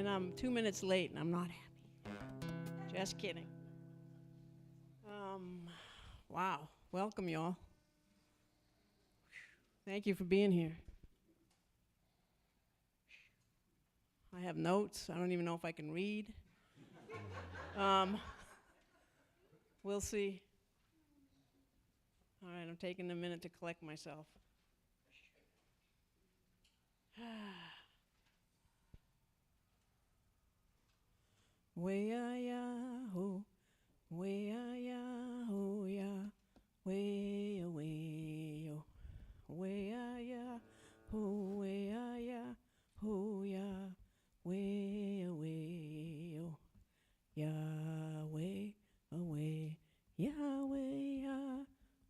And I'm 2 minutes late, and I'm not happy. Just kidding. Um, wow. Welcome, y'all. Thank you for being here. I have notes. I don't even know if I can read. Um, we'll see. All right, I'm taking a minute to collect myself. Way-ah-ya-ho, way-ah-ya-ho-ya, way-ah-way-yo, way-ah-ya-ho, way-ah-ya-ho-ya, way-ah-way-yo, Yahweh, away, Yahweh,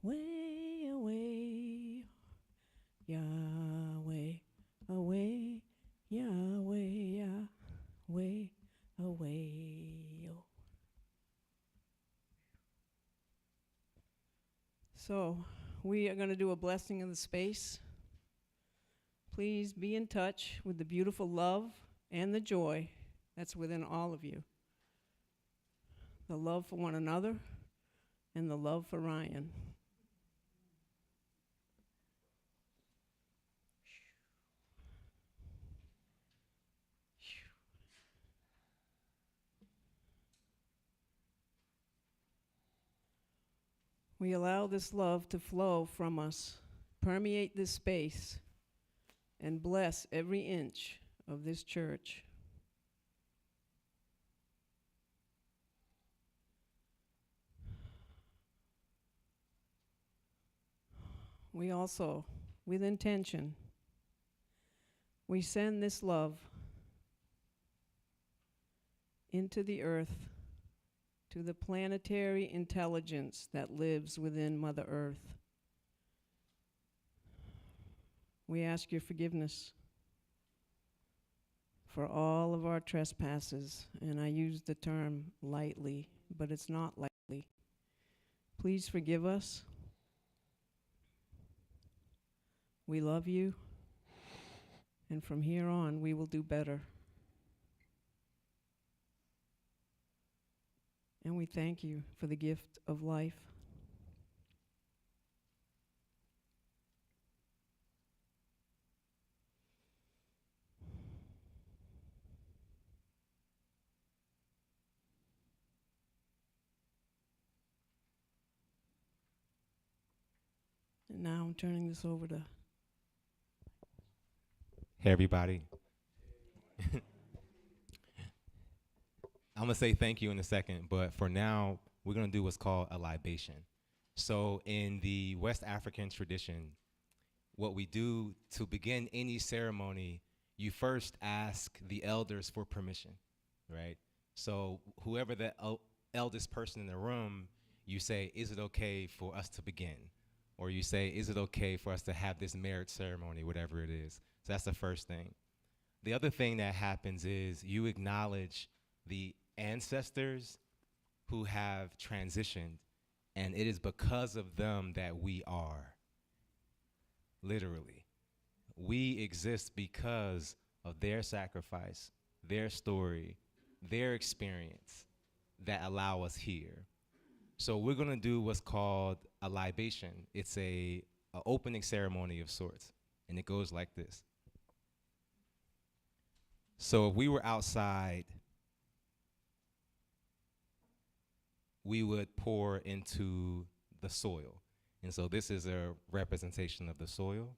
Yahweh, away, Yahweh, away, Yahweh, Yahweh, away. So, we are going to do a blessing of the space. Please be in touch with the beautiful love and the joy that's within all of you. The love for one another and the love for Ryan. We allow this love to flow from us, permeate this space, and bless every inch of this church. We also, with intention, we send this love into the earth to the planetary intelligence that lives within Mother Earth. We ask your forgiveness for all of our trespasses, and I use the term lightly, but it's not lightly. Please forgive us. We love you, and from here on, we will do better. And we thank you for the gift of life. And now I'm turning this over to... Hey, everybody. I'm going to say thank you in a second, but for now, we're going to do what's called a libation. So in the West African tradition, what we do to begin any ceremony, you first ask the elders for permission, right? So whoever the eldest person in the room, you say, is it okay for us to begin? Or you say, is it okay for us to have this marriage ceremony, whatever it is? So that's the first thing. The other thing that happens is you acknowledge the ancestors who have transitioned, and it is because of them that we are. Literally. We exist because of their sacrifice, their story, their experience that allow us here. So we're going to do what's called a libation. It's a opening ceremony of sorts, and it goes like this. So if we were outside, we would pour into the soil. And so this is a representation of the soil.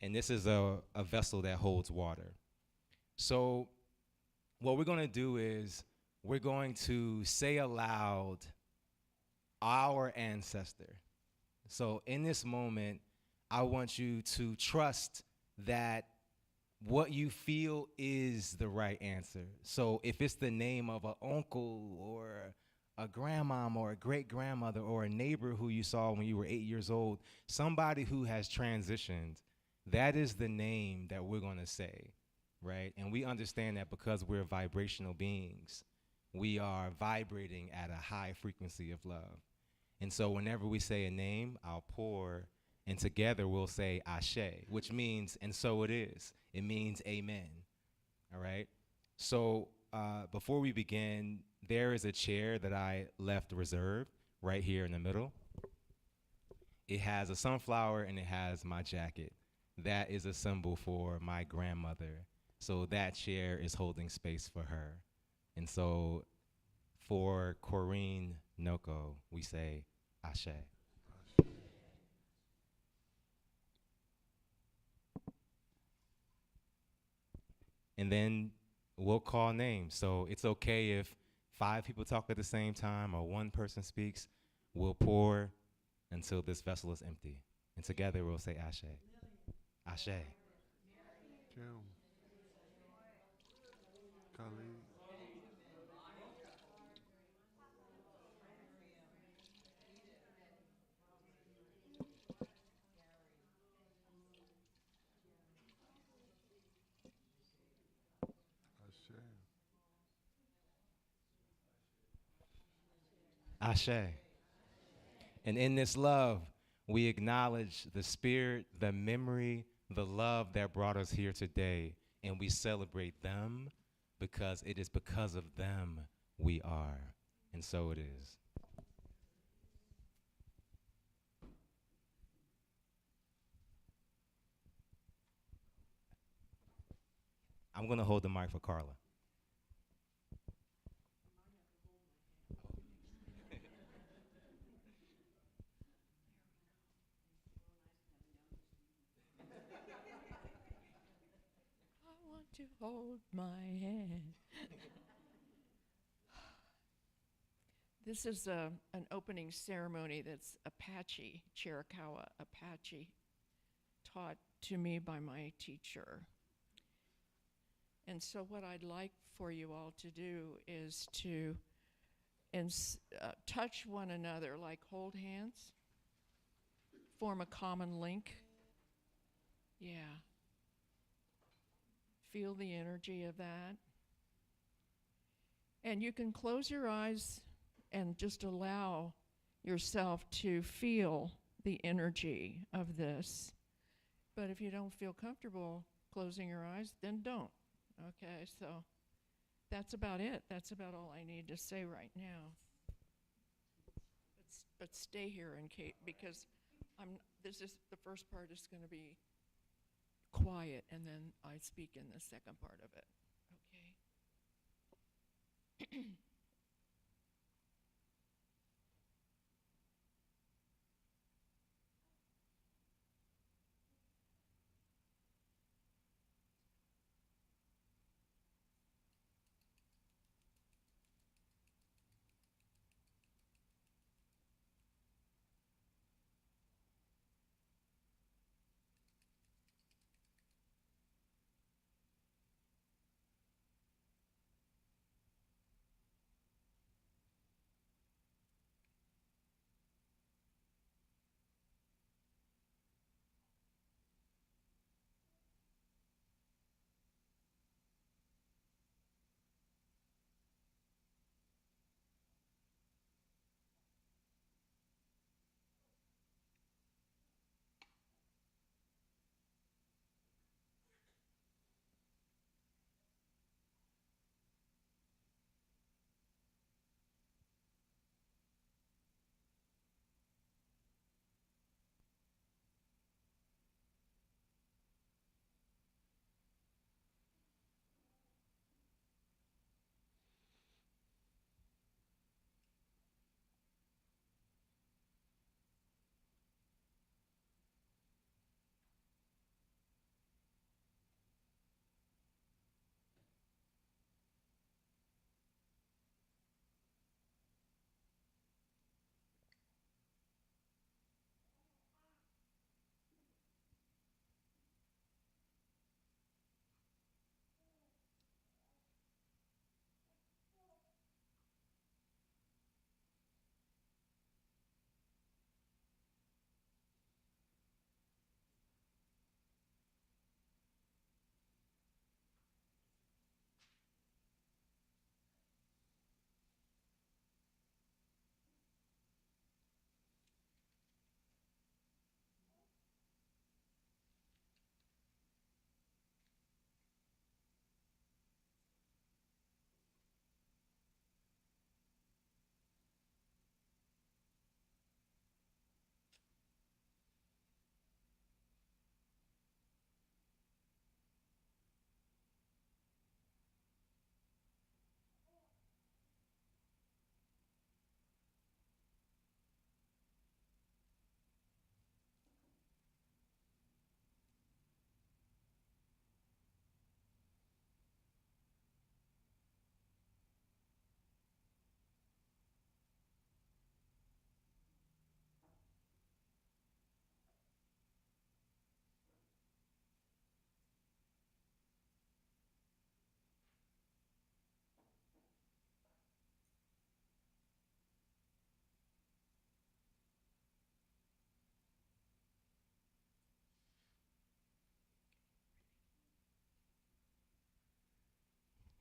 And this is a vessel that holds water. So what we're going to do is we're going to say aloud our ancestor. So in this moment, I want you to trust that what you feel is the right answer. So if it's the name of an uncle or a grandmom or a great-grandmother or a neighbor who you saw when you were 8 years old, somebody who has transitioned, that is the name that we're going to say, right? And we understand that because we're vibrational beings, we are vibrating at a high frequency of love. And so whenever we say a name, I'll pour, And together we'll say Ashe, which means, and so it is. It means amen. All right? So before we begin, there is a chair that I left reserved right here in the middle. It has a sunflower and it has my jacket. That is a symbol for my grandmother. So that chair is holding space for her. And so for Corrine Noko, we say Ashe. And then we'll call names. So it's okay if 5 people talk at the same time or 1 person speaks. We'll pour until this vessel is empty. And together we'll say Ashe. Ashe. Kim, Khalid, Ashe. Ashe. And in this love, we acknowledge the spirit, the memory, the love that brought us here today. And we celebrate them because it is because of them we are. And so it is. I'm going to hold the mic for Carla. I want to hold my hand. This is an opening ceremony that's Apache, Chiricahua Apache, taught to me by my teacher. And so what I'd like for you all to do is to touch one another, like hold hands, form a common link. Yeah. Feel the energy of that. And you can close your eyes and just allow yourself to feel the energy of this. But if you don't feel comfortable closing your eyes, then don't. Okay, so that's about it. That's about all I need to say right now. But stay here in case, because this is the first part is going to be quiet, and then I speak in the second part of it. Okay.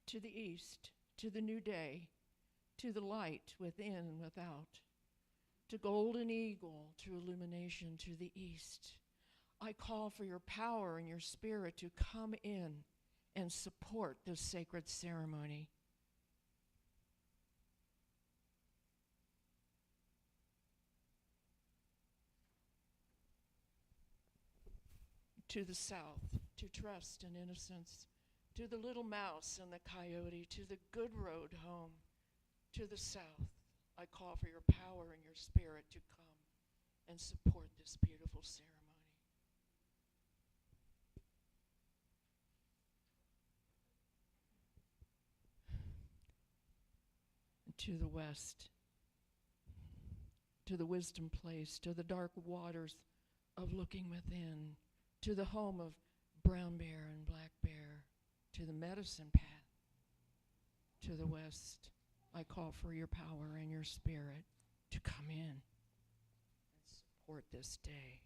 to the east, to the new day, to the light within and without, to golden eagle, to illumination to the east. I call for your power and your spirit to come in and support this sacred ceremony. To the south, to trust and innocence, to the little mouse and the coyote, to the good road home, to the south. I call for your power and your spirit to come and support this beautiful ceremony. To the west, to the wisdom place, to the dark waters of looking within, to the home of brown bear and black bear, to the medicine path, to the west. I call for your power and your spirit to come in and support this day.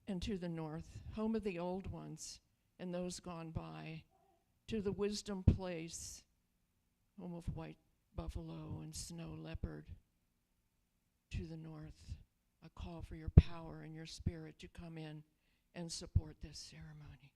And to the north, home of the old ones and those gone by, to the wisdom place, home of white buffalo and snow leopard, to the north. I call for your power and your spirit to come in and support this ceremony.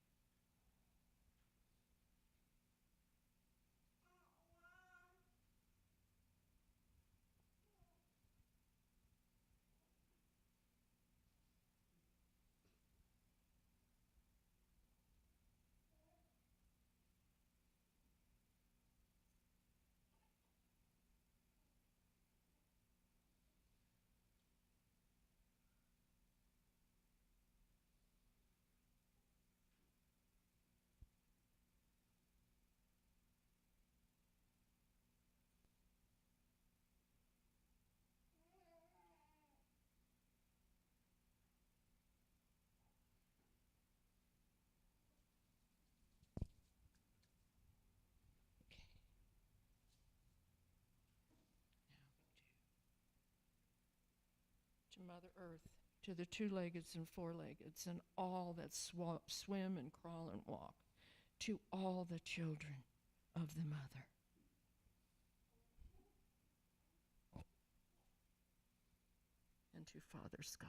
To Mother Earth, to the two-leggeds and four-leggeds, and all that swim and crawl and walk, to all the children of the Mother. And to Father Sky.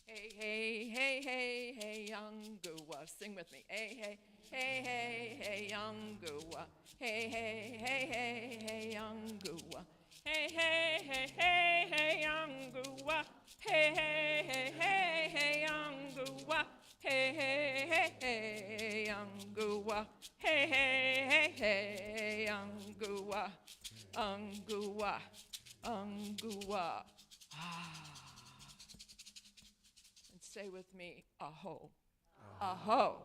Hey, hey, hey, hey, hey, young Gua, sing with me. Hey, hey, hey, hey, hey, young Gua. Hey, hey, hey, hey, hey, young Gua. Hey, hey, hey, hey, hey, young Gua. Hey, hey, hey, hey, hey, young Gua. Hey, hey, hey, hey, young Gua. Hey, hey, hey, hey, young Gua. Ungua, ungua. Ah. And say with me, aho. Aho.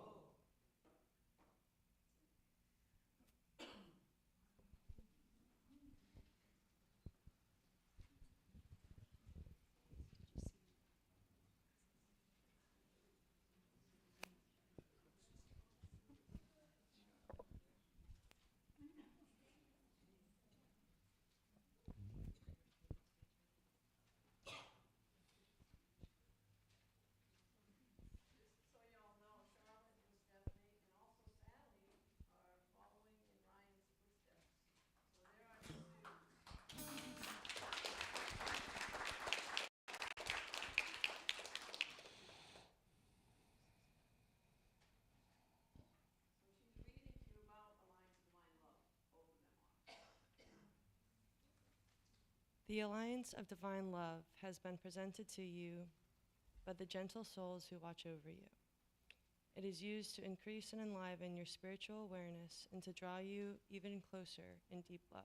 The alliance of divine love has been presented to you by the gentle souls who watch over you. It is used to increase and enliven your spiritual awareness and to draw you even closer in deep love.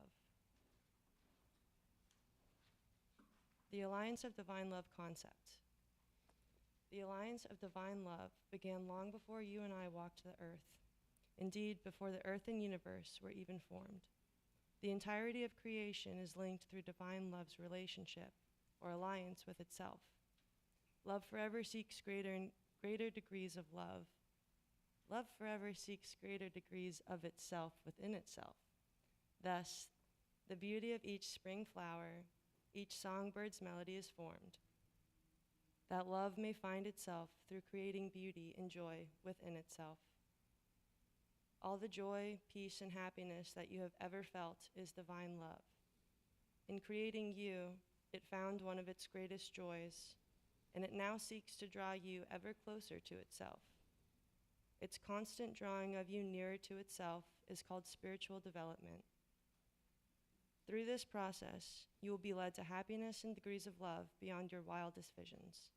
The alliance of divine love concept. The alliance of divine love began long before you and I walked the earth. Indeed, before the earth and universe were even formed. The entirety of creation is linked through divine love's relationship or alliance with itself. Love forever seeks greater and greater degrees of love. Love forever seeks greater degrees of itself within itself. Thus, the beauty of each spring flower, each songbird's melody is formed, that love may find itself through creating beauty and joy within itself. All the joy, peace, and happiness that you have ever felt is divine love. In creating you, it found one of its greatest joys, and it now seeks to draw you ever closer to itself. Its constant drawing of you nearer to itself is called spiritual development. Through this process, you will be led to happiness and degrees of love beyond your wildest visions.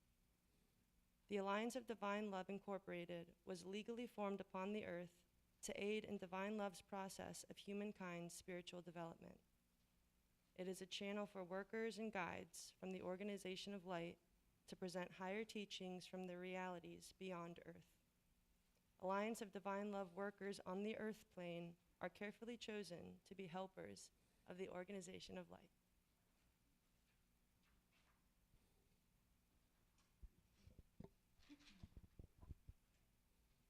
The Alliance of Divine Love Incorporated was legally formed upon the earth to aid in divine love's process of humankind's spiritual development. It is a channel for workers and guides from the Organization of Light to present higher teachings from the realities beyond earth. Alliance of Divine Love workers on the earth plane are carefully chosen to be helpers of the Organization of Light.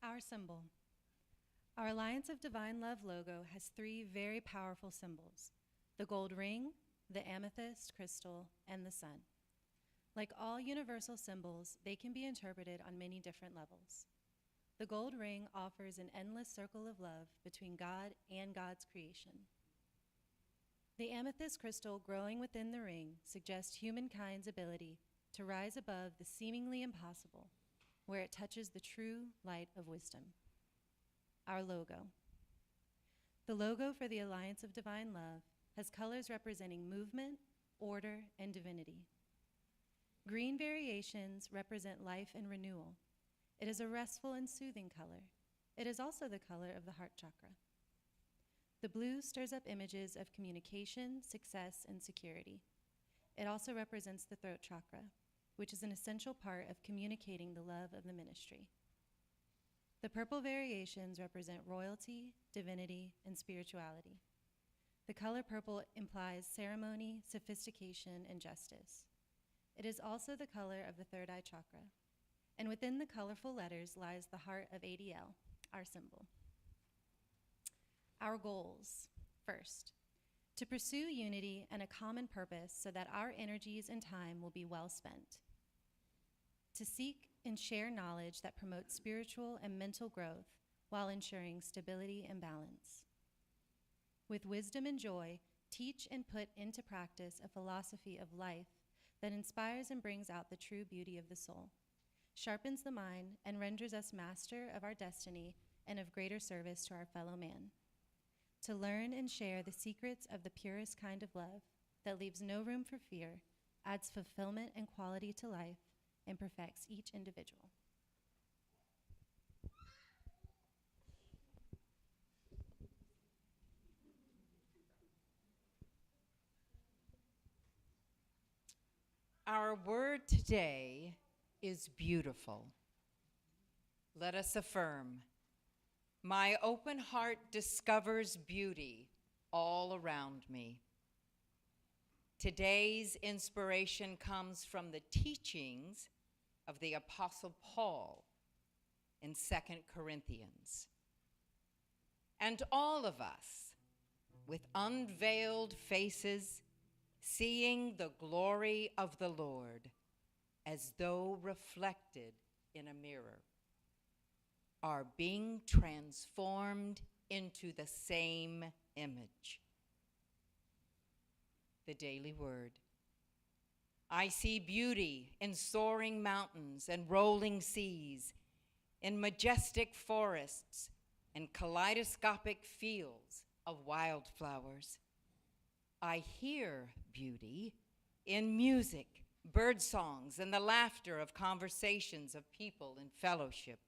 Our symbol. Our Alliance of Divine Love logo has 3 very powerful symbols: the gold ring, the amethyst crystal, and the sun. Like all universal symbols, they can be interpreted on many different levels. The gold ring offers an endless circle of love between God and God's creation. The amethyst crystal growing within the ring suggests humankind's ability to rise above the seemingly impossible, where it touches the true light of wisdom. Our logo. The logo for the Alliance of Divine Love has colors representing movement, order, and divinity. Green variations represent life and renewal. It is a restful and soothing color. It is also the color of the heart chakra. The blue stirs up images of communication, success, and security. It also represents the throat chakra, which is an essential part of communicating the love of the ministry. The purple variations represent royalty, divinity, and spirituality. The color purple implies ceremony, sophistication, and justice. It is also the color of the third eye chakra. And within the colorful letters lies the heart of ADL, our symbol. Our goals. First, to pursue unity and a common purpose so that our energies and time will be well spent. To seek and share knowledge that promotes spiritual and mental growth while ensuring stability and balance. With wisdom and joy, teach and put into practice a philosophy of life that inspires and brings out the true beauty of the soul, sharpens the mind, and renders us master of our destiny and of greater service to our fellow man. To learn and share the secrets of the purest kind of love that leaves no room for fear, adds fulfillment and quality to life, and perfects each individual. Our word today is beautiful. Let us affirm, my open heart discovers beauty all around me. Today's inspiration comes from the teachings of the Apostle Paul in 2 Corinthians. And all of us, with unveiled faces, seeing the glory of the Lord as though reflected in a mirror, are being transformed into the same image. The daily word. I see beauty in soaring mountains and rolling seas, in majestic forests and kaleidoscopic fields of wildflowers. I hear beauty in music, bird songs, and the laughter of conversations of people in fellowship.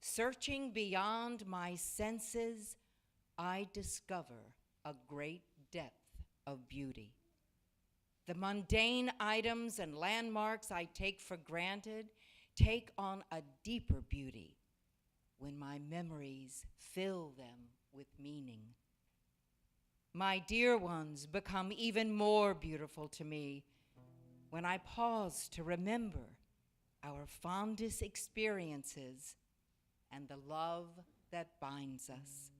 Searching beyond my senses, I discover a great depth of beauty. The mundane items and landmarks I take for granted take on a deeper beauty when my memories fill them with meaning. My dear ones become even more beautiful to me when I pause to remember our fondest experiences and the love that binds us.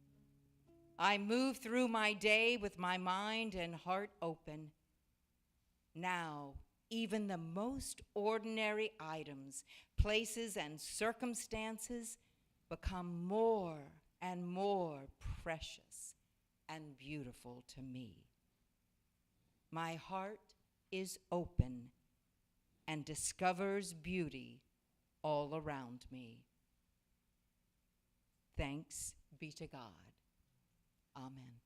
I move through my day with my mind and heart open. Now, even the most ordinary items, places, and circumstances become more and more precious and beautiful to me. My heart is open and discovers beauty all around me. Thanks be to God. Amen.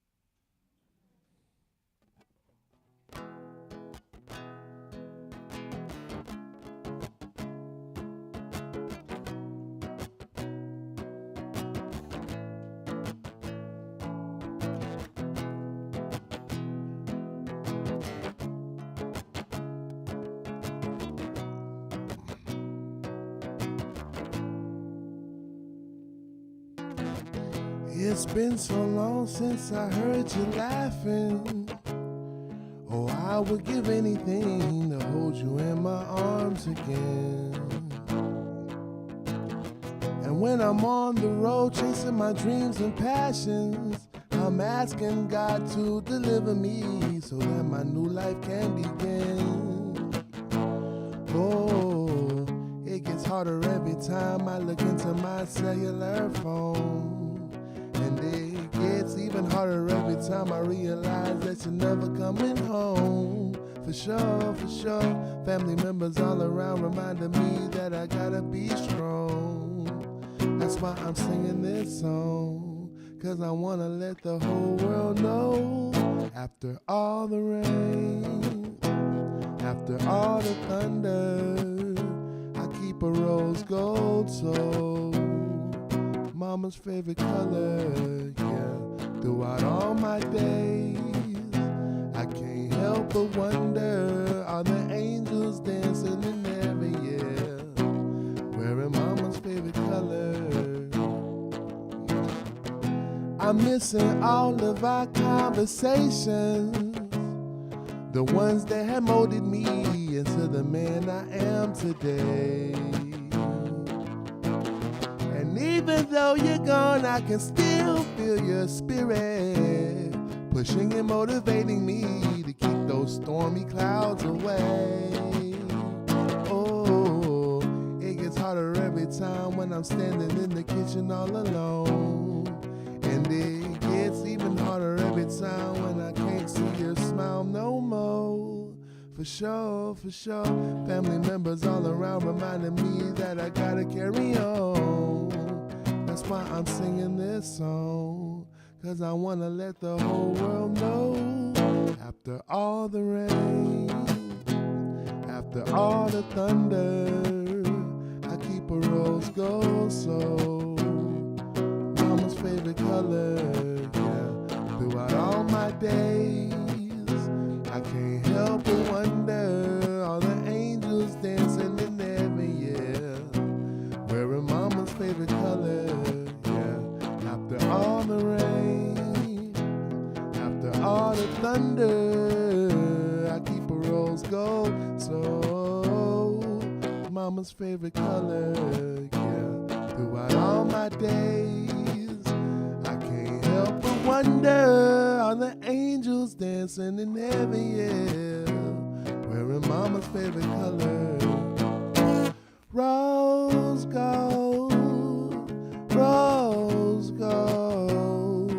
It's been so long since I heard you laughing. Oh, I would give anything to hold you in my arms again. And when I'm on the road chasing my dreams and passions, I'm asking God to deliver me so that my new life can begin. Oh, it gets harder every time I look into my cellular phone. And it gets even harder every time I realize that you're never coming home. For sure, for sure. Family members all around reminding me that I gotta be strong. That's why I'm singing this song, 'cause I wanna let the whole world know. After all the rain, after all the thunder, I keep a rose gold soul. Mama's favorite color, yeah. Throughout all my days, I can't help but wonder, are the angels dancing in heaven, yeah, wearing Mama's favorite color? I'm missing all of our conversations, the ones that have molded me into the man I am today. And even though you're gone, I can still feel your spirit pushing and motivating me to keep those stormy clouds away. Oh, it gets harder every time when I'm standing in the kitchen all alone. And it gets even harder every time when I can't see your smile no more. For sure, for sure. Family members all around reminding me that I gotta carry on. That's why I'm singing this song, 'cause I wanna let the whole world know. After all the rain, after all the thunder, I keep a rose gold soul. Mama's favorite color, yeah. Throughout all my days, I can't help but wonder, all the angels dancing in heaven, yeah, wearing Mama's favorite color, yeah. After all the rain, after all the thunder, I keep a rose gold soul. Mama's favorite color, yeah. Throughout all my days, I can't help but wonder, are the angels dancing in heaven, yeah, wearing Mama's favorite color. Rose gold, rose gold,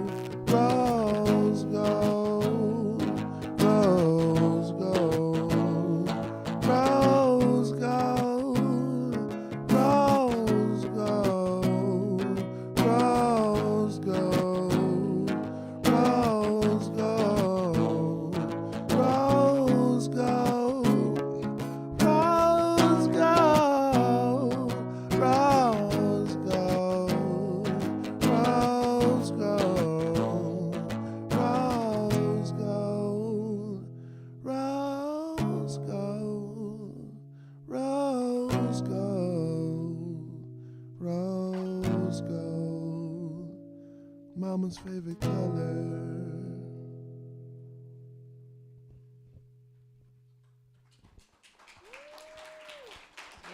rose gold, rose gold, rose gold, rose gold, rose gold, rose gold, rose gold, rose gold, rose gold, rose gold, rose gold, rose gold, rose gold, rose gold, Mama's favorite color.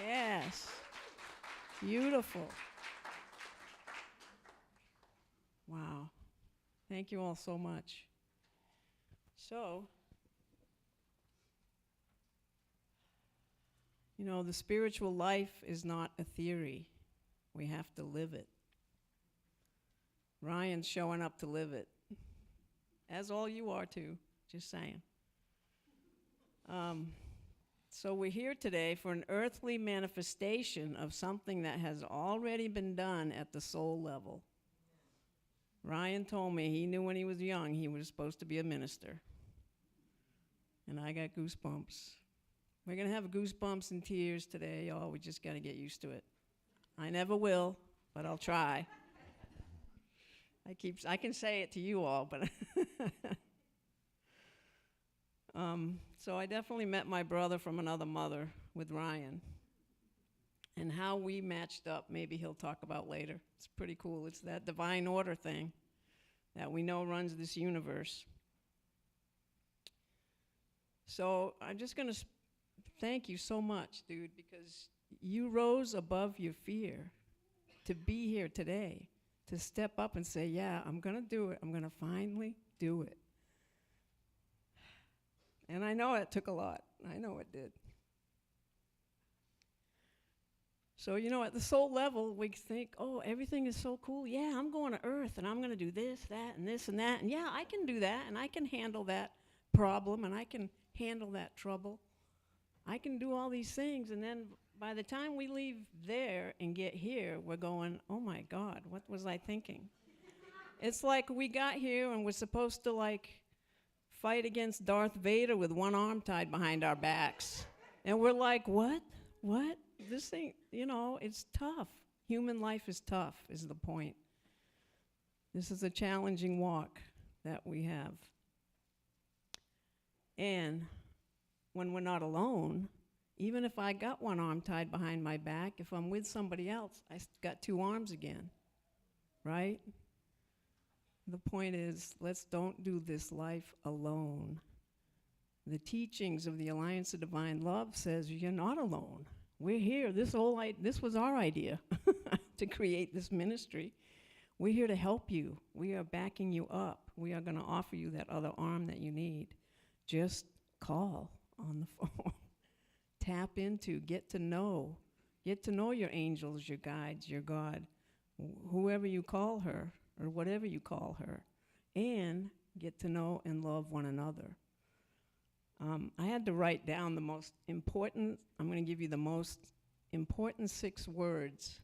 Yes. Beautiful. Thank you all so much. So, you know, the spiritual life is not a theory. We have to live it. Ryan's showing up to live it, as all you are too, just saying. So we're here today for an earthly manifestation of something that has already been done at the soul level. Ryan told me he knew when he was young he was supposed to be a minister. And I got goosebumps. We're going to have goosebumps and tears today, y'all. We just got to get used to it. I never will, but I'll try. I can say it to you all, but so I definitely met my brother from another mother with Ryan. And how we matched up, maybe he'll talk about later. It's pretty cool. It's that divine order thing that we know runs this universe. So I'm just going to thank you so much, dude, because you rose above your fear to be here today, to step up and say, yeah, I'm going to do it. I'm going to finally do it. And I know it took a lot. I know it did. So, you know, at the soul level, we think, oh, everything is so cool. Yeah, I'm going to Earth, and I'm going to do this, that, and this, and that. And yeah, I can do that, and I can handle that problem, and I can handle that trouble. I can do all these things, and then by the time we leave there and get here, we're going, oh, my God, what was I thinking? It's like we got here, and we're supposed to, like, fight against Darth Vader with one arm tied behind our backs. And we're like, what? What? This thing, you know, it's tough. Human life is tough, is the point. This is a challenging walk that we have. And when we're not alone, even if I got one arm tied behind my back, if I'm with somebody else, I got two arms again, right? The point is, let's don't do this life alone. The teachings of the Alliance of Divine Love says you're not alone. We're here. This was our idea to create this ministry. We're here to help you. We are backing you up. We are going to offer you that other arm that you need. Just call on the phone. Tap into, get to know your angels, your guides, your God, whoever you call her or whatever you call her, and get to know and love one another. I had to write down the most important, I'm going to give you the most important 6 words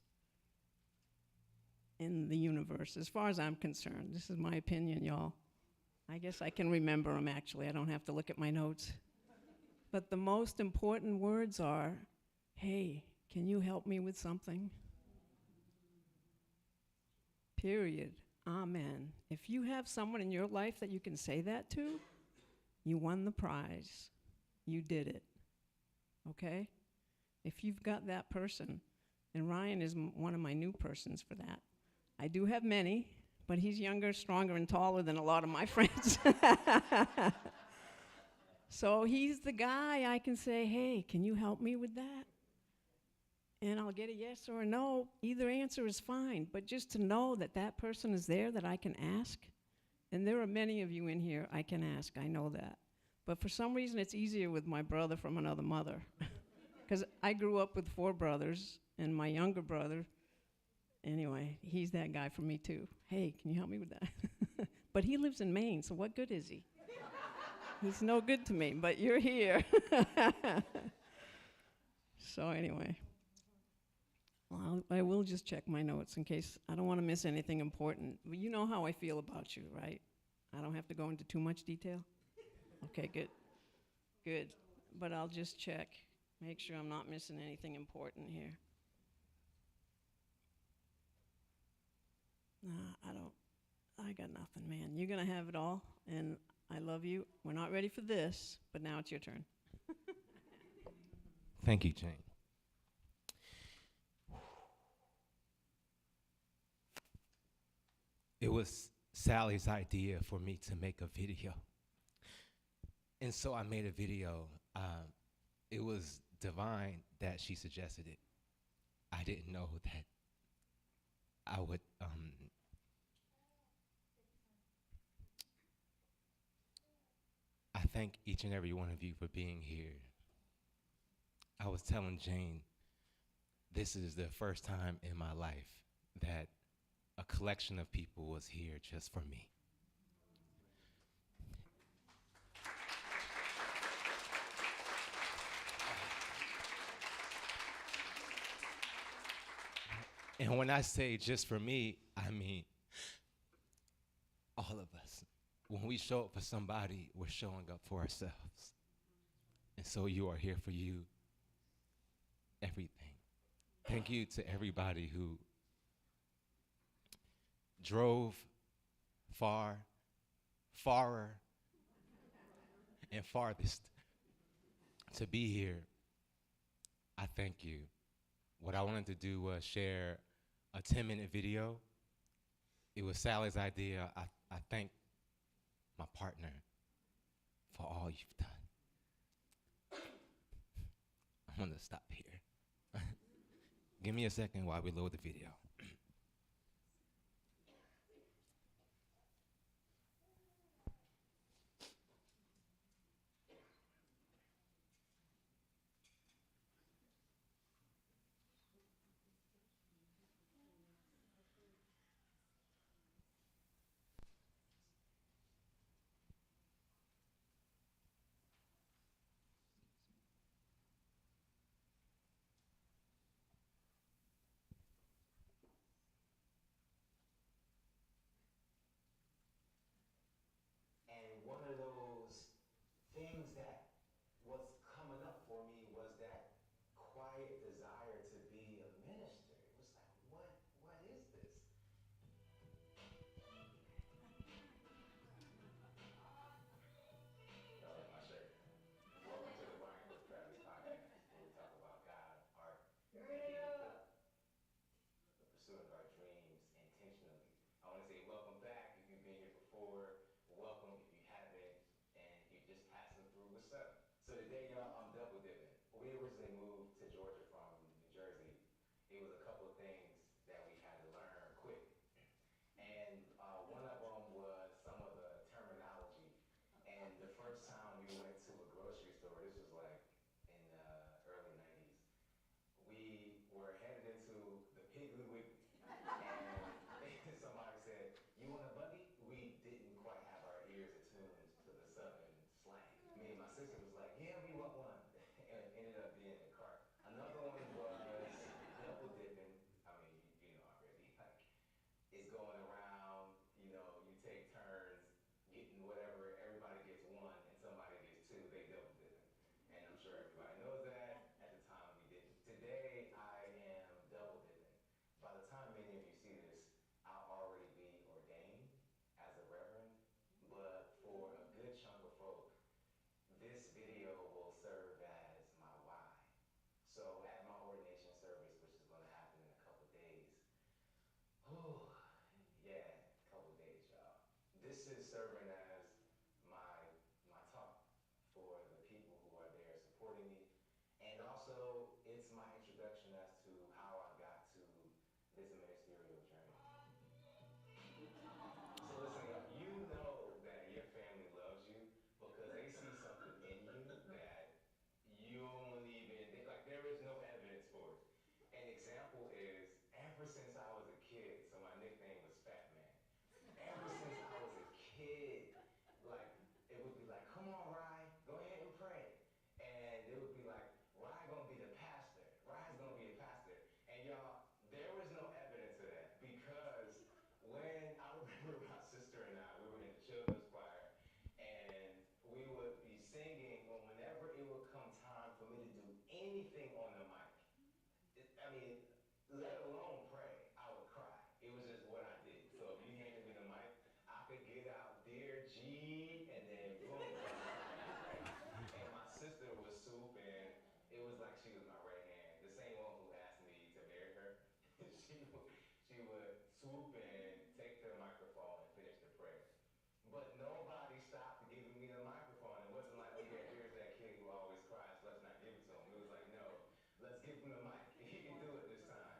in the universe, as far as I'm concerned. This is my opinion, y'all. I guess I can remember them, actually. I don't have to look at my notes. But the most important words are, hey, can you help me with something? Period. Amen. If you have someone in your life that you can say that to, you won the prize. You did it. Okay? If you've got that person, and Ryan is one of my new persons for that. I do have many, but he's younger, stronger, and taller than a lot of my friends. So he's the guy I can say, hey, can you help me with that? And I'll get a yes or a no. Either answer is fine, but just to know that that person is there that I can ask. And there are many of you in here I can ask, I know that. But for some reason, it's easier with my brother from another mother. Because I grew up with 4 brothers, and my younger brother, anyway, he's that guy for me too. Hey, can you help me with that? But he lives in Maine, so what good is he? He's no good to me, but you're here. So anyway, well, I will just check my notes in case I don't want to miss anything important. But you know how I feel about you, right? I don't have to go into too much detail? Okay, good. Good. But I'll just check, make sure I'm not missing anything important here. I got nothing, man. You're going to have it all, and I love you. We're not ready for this, but now it's your turn. Thank you, Jane. It was Sally's idea for me to make a video. And so I made a video. It was divine that she suggested it. I didn't know that I would thank each and every one of you for being here. I was telling Jane, this is the first time in my life that a collection of people was here just for me. And when I say just for me, I mean all of us. When we show up for somebody, we're showing up for ourselves. And so you are here for you, everything. Thank you to everybody who drove far, farer, and farthest to be here. I thank you. What I wanted to do was share a 10-minute video. It was Sally's idea. I thank my partner for all you've done. I'm gonna stop here. Give me a second while we load the video. And one of those things that was coming up for me was that quiet desire to be a minister. It was like, what is this? Y'all like my shirt. Welcome to the Brian Cook Travis podcast, where we talk about God, art, and the pursuit of our dreams intentionally. I want to say welcome back if you've been here before. Welcome if you haven't, and if you're just passing through, what's up? So today, y'all, I'm double dipping. We originally moved to Georgia from New Jersey. It was a couple of things that we had to learn quick. And one of them was some of the terminology. And the first time we went to a grocery store, this was like in the early 90s, we were headed into the Piggly Wiggly. And somebody said, "You want a buggy?" We didn't quite have our ears attuned to the southern slang. Me and my sister was like, "Yeah, we want one." And it ended up being a cart. Another one was double dipping. I mean, you know already. Like, it's going around, you take turns getting whatever, everybody gets one and somebody gets two, they double dipping. And I'm sure everybody knows that. At the time, we didn't. Today, I am double dipping. By the time many of you see this, I'll already be ordained as a reverend. But for a good chunk of folk, this video will serve as my why. So at my ordination service, which is going to happen in a couple days, oh, yeah, a couple days, y'all. This is serving as my talk for the people who are there supporting me. And also, it's my introduction as to how I got to this ministerial journey. So listen, y'all, you know that your family loves you because they see something in you that you don't even, like, there is no evidence for it. An example is, ever since I was a kid, so my nickname was Fat Man. Ever since I was a kid, like, it would be like, "Come on, Rye, go ahead and pray." And it would be like, "Rye gonna be the pastor. Rye's gonna be a pastor." And y'all, there was no evidence of that because when I remember my sister and I, we were in the children's choir, and we would be singing, and whenever it would come time for me to do anything on the mic, I mean, let alone pray, I would cry. It was just what I did. So if you handed me the mic, I could get out "Dear G," and then boom, right? And my sister was Soup, and it was like she was my right hand. The same one who asked me to marry her. she would swoop and take the microphone and finish the prayer. But nobody stopped giving me the microphone. It wasn't like, "Oh yeah, here's that kid who always cries, let's not give it to him." It was like, "No, let's give him the mic. He can do it this time."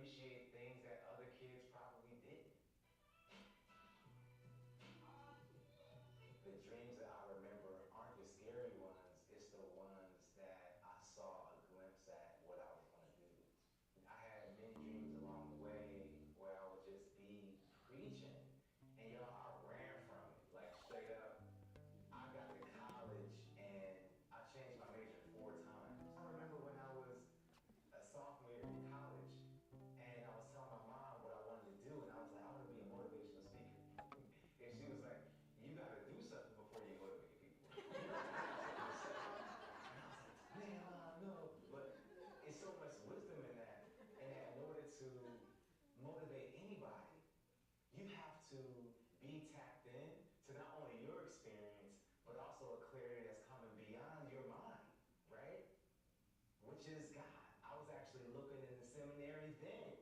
appreciate things that other kids probably didn't. The dreams that I remember aren't the scary ones, it's the ones that I saw a glimpse at what I was going to do. I had many dreams along the way where I would just be preaching, and y'all, I ran from it, like straight up. I got to college and I changed my major 4 times. I remember when I was a sophomore year in college and I was telling my mom what I wanted to do, and I was like, I want to be a motivational speaker. And she was like, you got to do something before you motivate people. And I was like, man, no. But it's so much wisdom in that, in order to motivate anybody, you have to be tapped in to not only your experience, but also a clarity that's coming beyond your mind, right? Which is God. I was actually looking in the seminary then,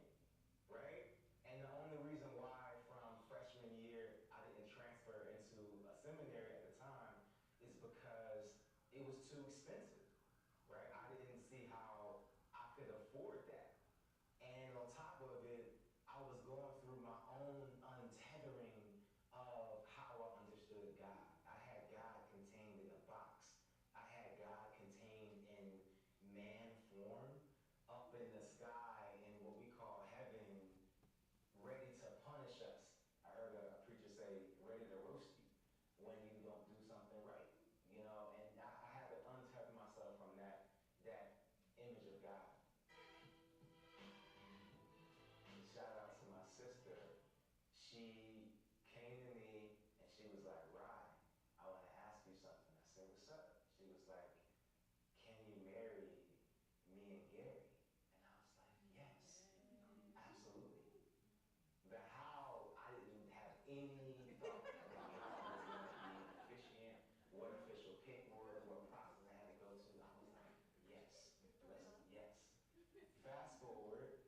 right? And the only reason why from freshman year I didn't transfer into a seminary at the time is because it was too expensive, right? I didn't see how I could afford that. And on top of it, I was going through my own untethering of how I understood God. I had God contained in a box. I had God contained in man form, up in the sky in what we call heaven, ready to punish us. I heard a preacher say, ready to roast you when you don't do something right. You know, and I had to untether myself from that image of God. And shout out to my sister. She came to me and she was like, Ryan, I want to ask you something. I said, what's up? She was like, can you marry me and Gary? And I was like, yes, absolutely. The how, I didn't have any thought about how I was going to be an officiant, what official pick was, what process I had to go to. I was like, yes, yes. Fast forward,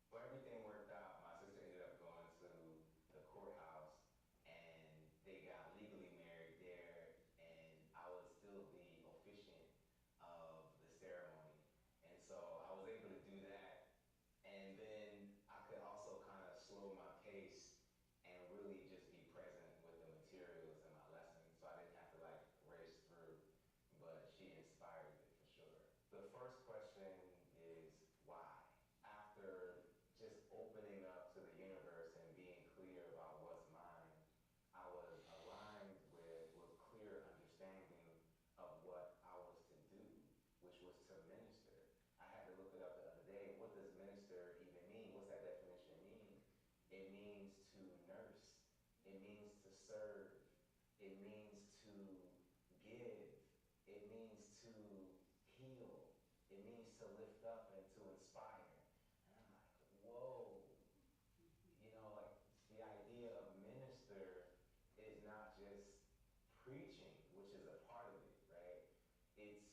well, everything worked out. My sister ended up going to the courthouse and they got legally married there, and I was still the officiant of the ceremony. And so I was able to do that. And then I could also kind of slow my pace and really just be present with the materials and my lessons. So I didn't have to like race through, but she inspired it for sure. The first question is why? After just opening up to the universe and being clear about what's mine, I was aligned with clear understanding of what I was to do, which was to minister. I had to look it up the other day. What does minister even mean? What's that definition mean? It means to nurse. It means to serve. It means to give. It means to heal. It means to lift up and to inspire. And I'm like, whoa. You know, like the idea of minister is not just preaching, which is a part of it, right? It's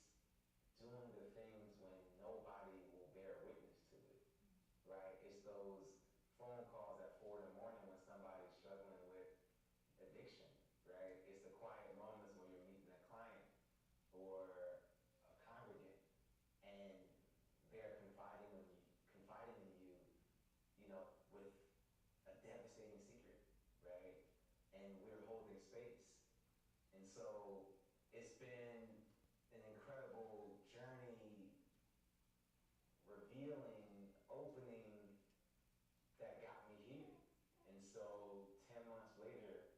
doing the things when nobody will bear witness to it, right? It's those phone calls at 4 in the morning when somebody's struggling with addiction, right? It's the quiet moments when you're meeting a client or a congregant and they're confiding in you, you know, with a devastating secret, right? And we're holding space. And so it's been an incredible journey, revealing, opening, that got me here. And so 10 months later,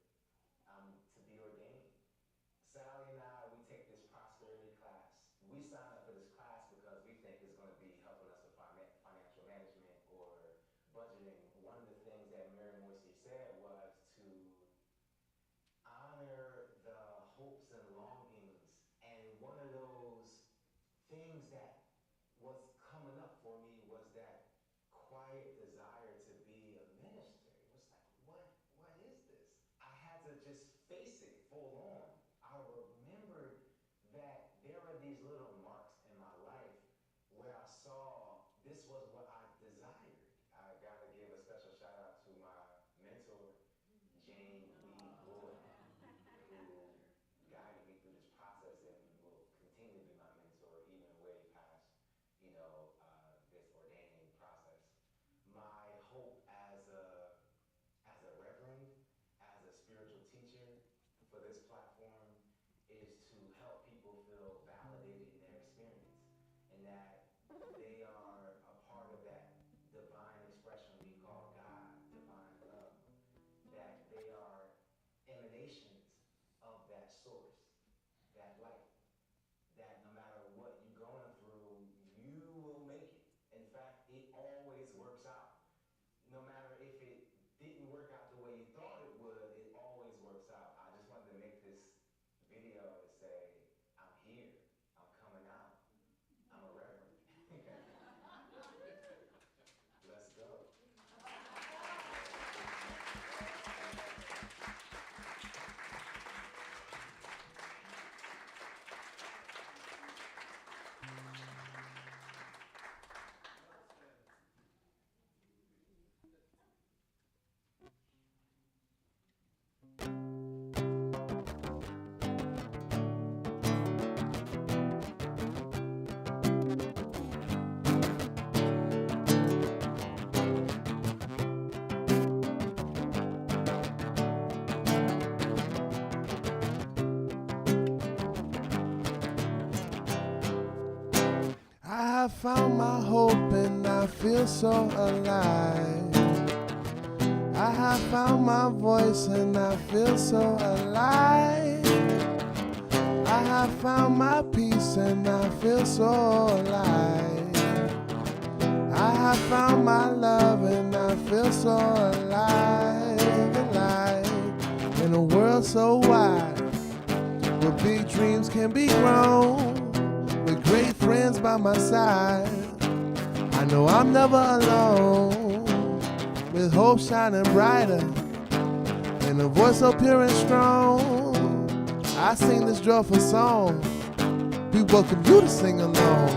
I'm to be ordained. Sally and I, we take this prosperity class. We sign up for this class because we think it's going to be helping us with financial management or budgeting. One of the things that Mary Moisey said was to honor the hopes and found my hope and I feel so alive. I have found my voice and I feel so alive. I have found my peace and I feel so alive. I have found my love and I feel so alive, alive. In a world so wide, where big dreams can be grown, with great friends by my side, I know I'm never alone, with hope shining brighter, and a voice so pure and strong. I sing this joyful song, we welcome you to sing along.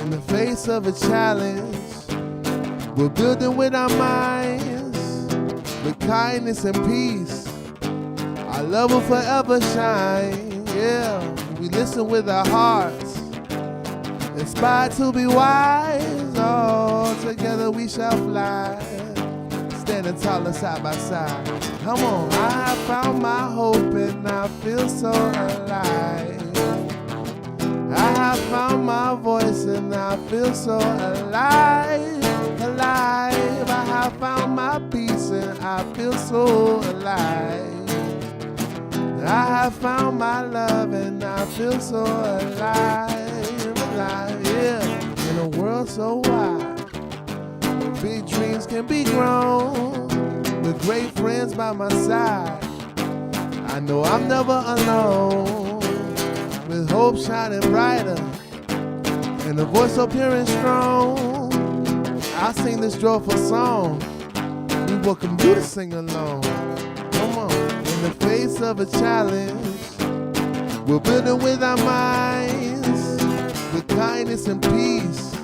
In the face of a challenge, we're building with our minds, with kindness and peace. Our love will forever shine, yeah. We listen with our hearts, inspired to be wise. Oh, together we shall fly, standing taller side by side. Come on, I have found my hope and I feel so alive. I have found my voice and I feel so alive, alive. I have found my peace and I feel so alive. I have found my love and I feel so alive, alive, yeah. In a world so wide, big dreams can be grown, with great friends by my side. I know I'm never alone, with hope shining brighter, and a voice so pure and strong. I sing this joyful song, we welcome you to sing along. Come on. In the face of a challenge, we're building with our minds, with kindness and peace.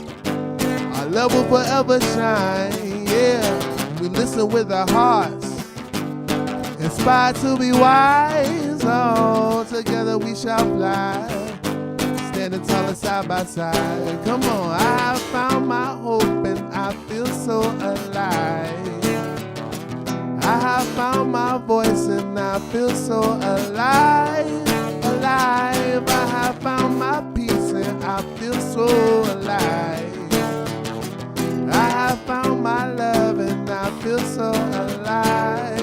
Our love will forever shine, yeah. We listen with our hearts, inspired to be wise. Oh, together we shall fly, standing taller side by side. Come on, I have found my hope and I feel so alive. I have found my voice and I feel so alive, alive. I have found my peace and I feel so alive. I have found my love and I feel so alive,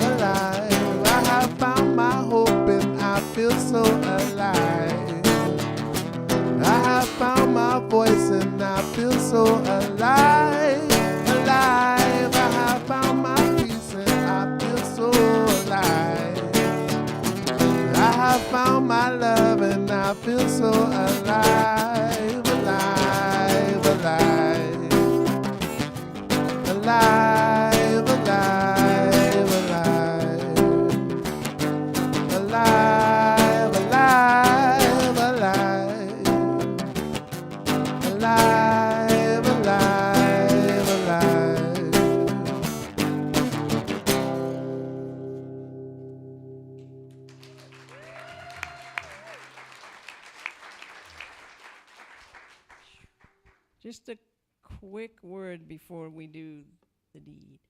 alive. I have found my hope and I feel so alive. I have found my voice and I feel so alive, alive. I have found my peace and I feel so alive. I have found my love and I feel so alive, alive, alive, alive, alive, alive, alive, alive, alive, alive, alive, alive. Just a quick word before we do the deed.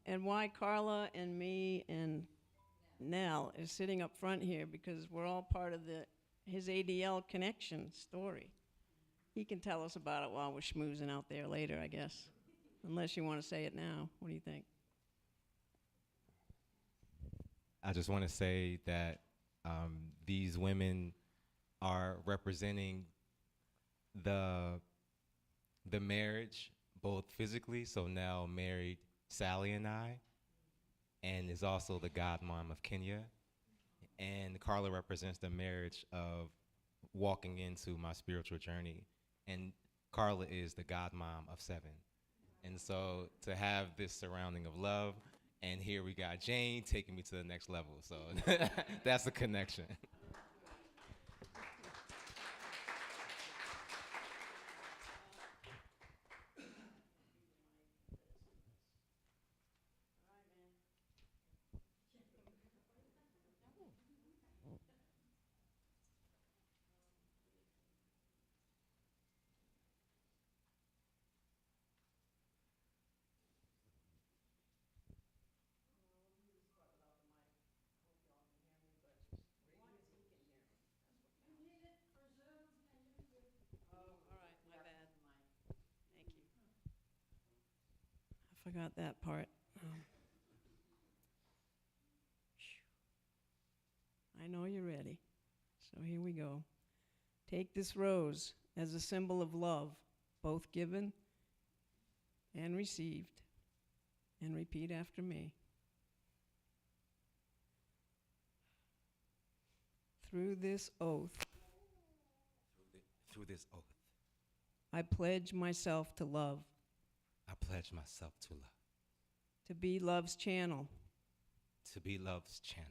And why Carla and me and Nell is sitting up front here, because we're all part of his ADL connection story. He can tell us about it while we're schmoozing out there later, I guess. Unless you want to say it now. What do you think? I just want to say that these women are representing the marriage, both physically, so now married Sally and I, and is also the godmom of Kenya. And Carla represents the marriage of walking into my spiritual journey. And Carla is the godmom of 7. And so to have this surrounding of love, and here we got Jane taking me to the next level. So that's the connection. forgot that part. I know you're ready. So here we go. Take this rose as a symbol of love, both given and received, and repeat after me. Through this oath, Through this oath, I pledge myself to love, I pledge myself to love, to be love's channel, to be love's channel,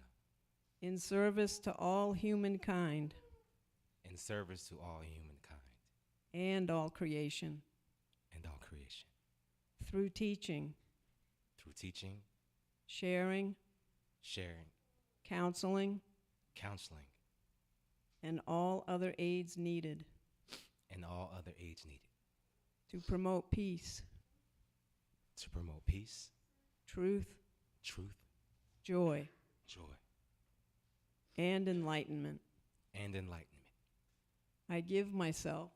in service to all humankind in service to all humankind and all creation, and all creation, through teaching, through teaching, sharing, sharing, counseling, counseling, and all other aids needed and all other aids needed to promote peace, to promote peace, truth, truth, joy, joy, and enlightenment. and enlightenment. I give myself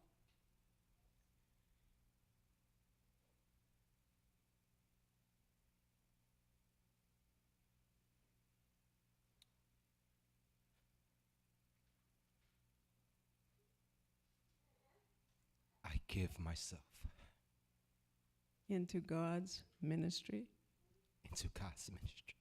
I give myself into God's ministry into God's ministry.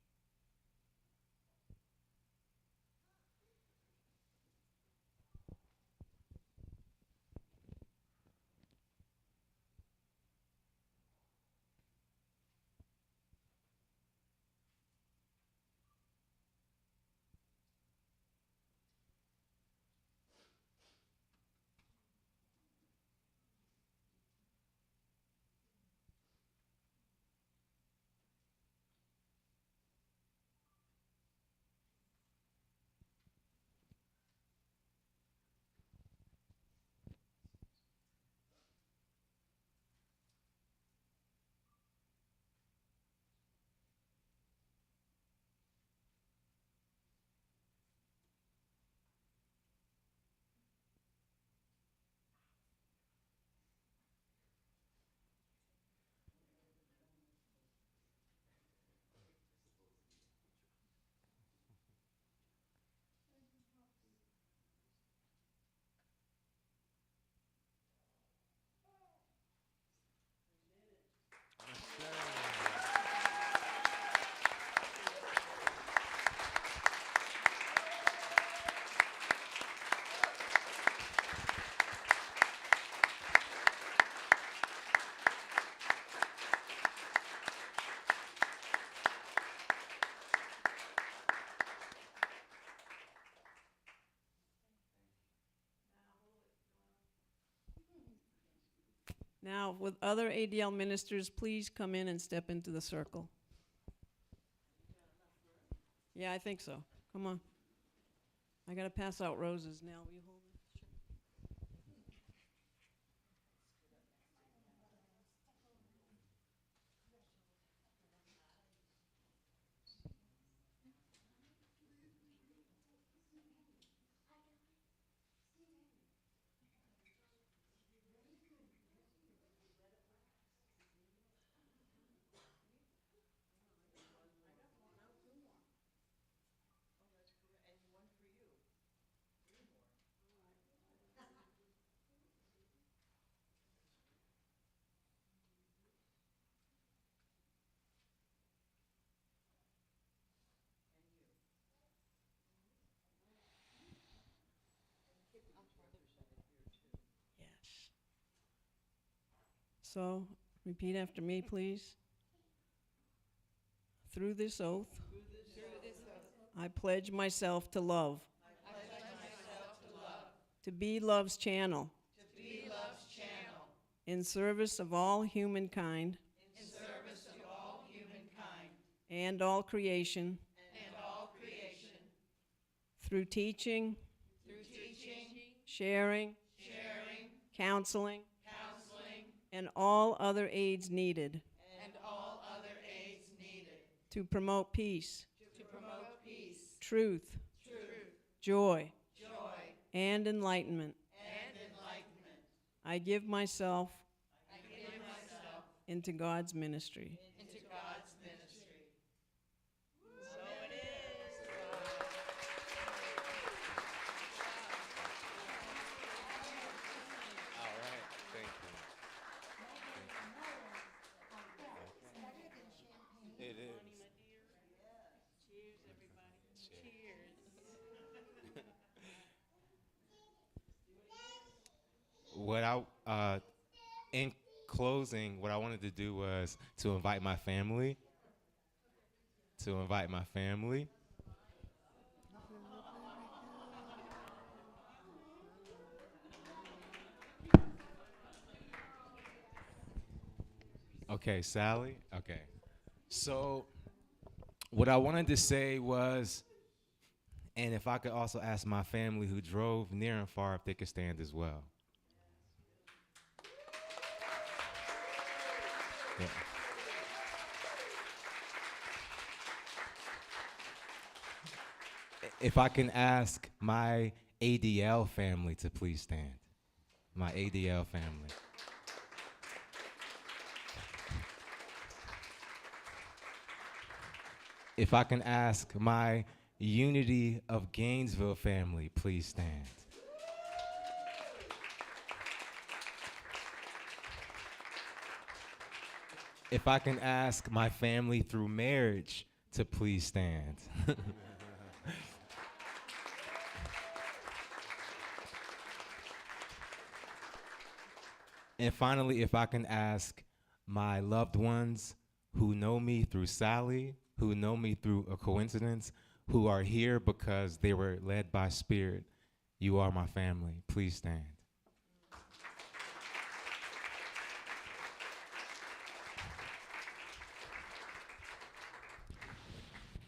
Now, with other ADL ministers, please come in and step into the circle. Yeah, I think so. Come on. I got to pass out roses now. Will you hold it? Yes. So, repeat after me, please. Through this oath, I pledge myself to love, to be love's channel, in service of all humankind, and all creation, through teaching, sharing, counseling, and all other aids needed to promote peace, truth, joy, and enlightenment. I give myself into God's ministry. what in closing, what I wanted to do was to invite my family. To invite my family. Okay, Sally. Okay. So, what I wanted to say was, and if I could also ask my family who drove near and far if they could stand as well. Yeah. If I can ask my ADL family to please stand. My ADL family. If I can ask my Unity of Gainesville family, please stand. If I can ask my family through marriage to please stand. And finally, if I can ask my loved ones who know me through Sally, who know me through a coincidence, who are here because they were led by Spirit, you are my family. Please stand.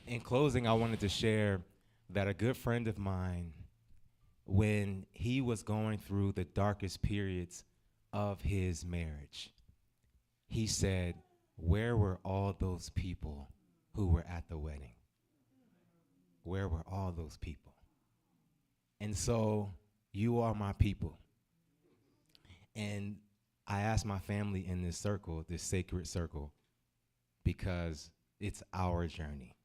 In closing, I wanted to share that a good friend of mine, when he was going through the darkest periods of his marriage, he said, "Where were all those people who were at the wedding? Where were all those people?" And so you are my people. And I asked my family in this circle, this sacred circle, because it's our journey.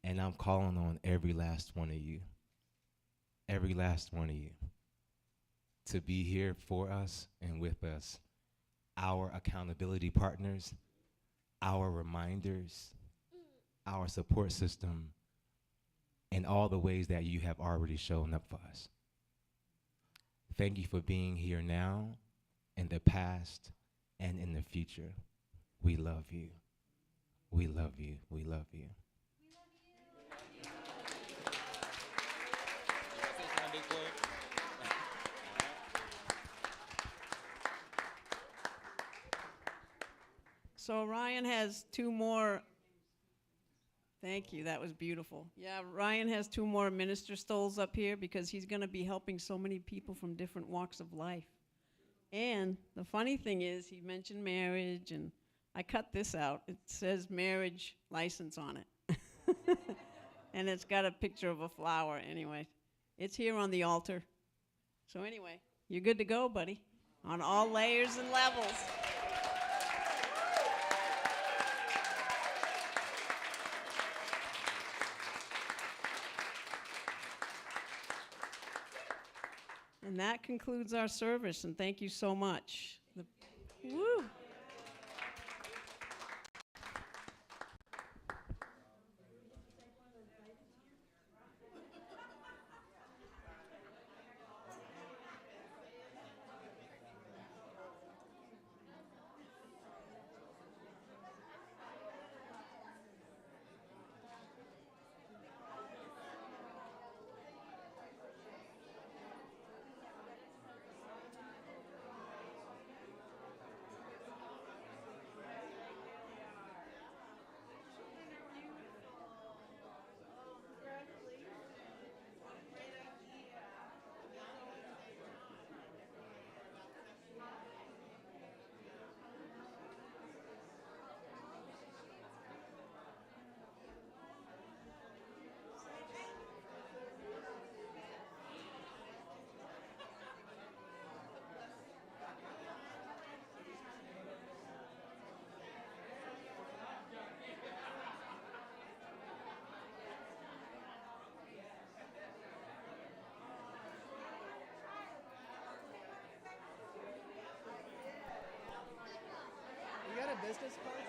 And I'm calling on every last one of you, to be here for us and with us, our accountability partners, our reminders, our support system, and all the ways that you have already shown up for us. Thank you for being here now, in the past, and in the future. We love you. We love you. We love you. So Ryan has two more. Thank you, that was beautiful. Yeah, Ryan has two more minister stoles up here because he's going to be helping so many people from different walks of life. And the funny thing is, he mentioned marriage, and I cut this out. It says marriage license on it. And it's got a picture of a flower anyway. It's here on the altar. So anyway, you're good to go, buddy, on all layers and levels. And that concludes our service, and thank you so much. Woo! You got a business card?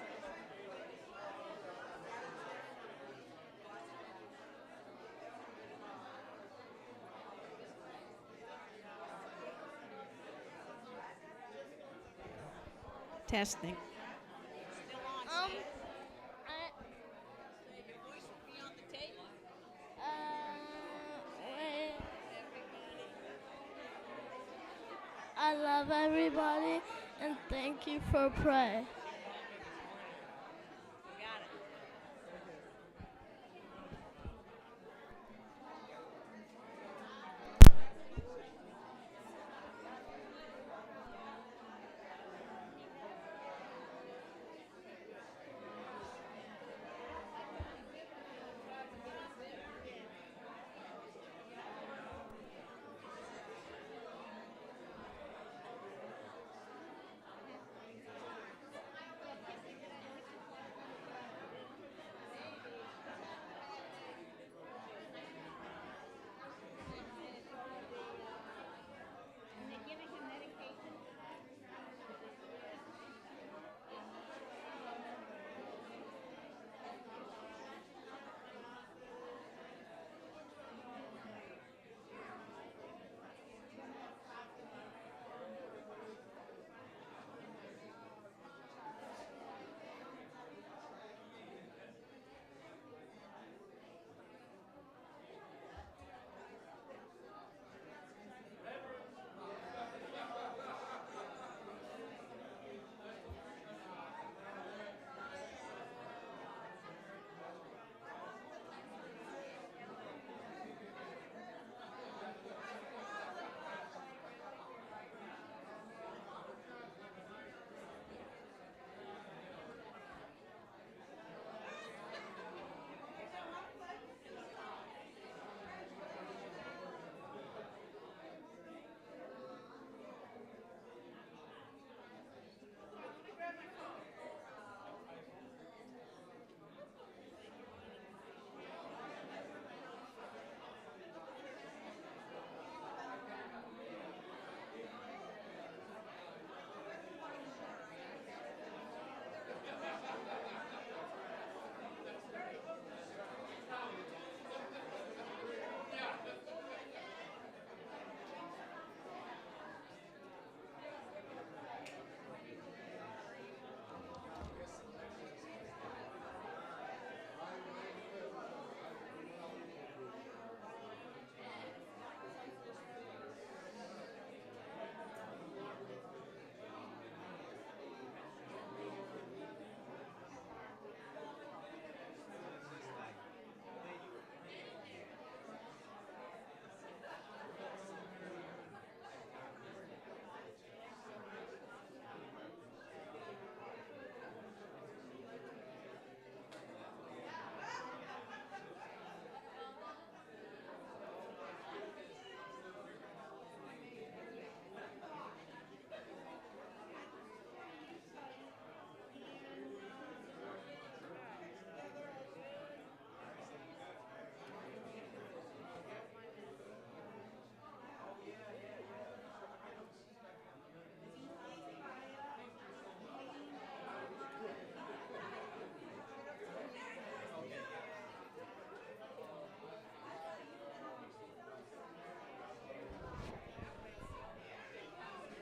Testing. I, wait. I love everybody and thank you for praying.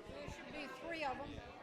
There should be 3 of them.